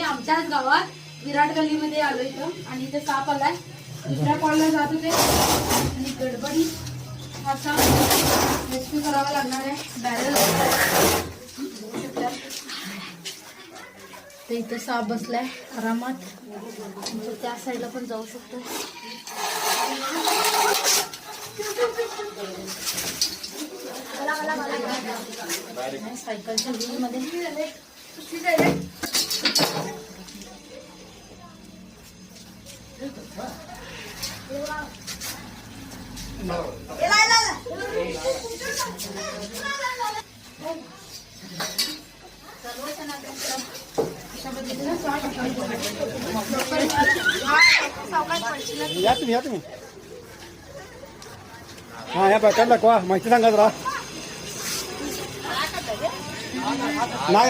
आमच्याच गावात विराट गल्लीमध्ये आलो इथं आणि इथे साप आलाय. दुसऱ्या कॉलला जात होते आणि गडबडी असा रेस्क्यू करावा लागणार आहे. बॅरल तर इथं साप बसलाय आरामात. त्या साईडला पण जाऊ शकतो. सायकलच्या व्हील मध्ये या तुम्ही हा या पॅटर्न दाखवा माहिती सांगा जरा. नाही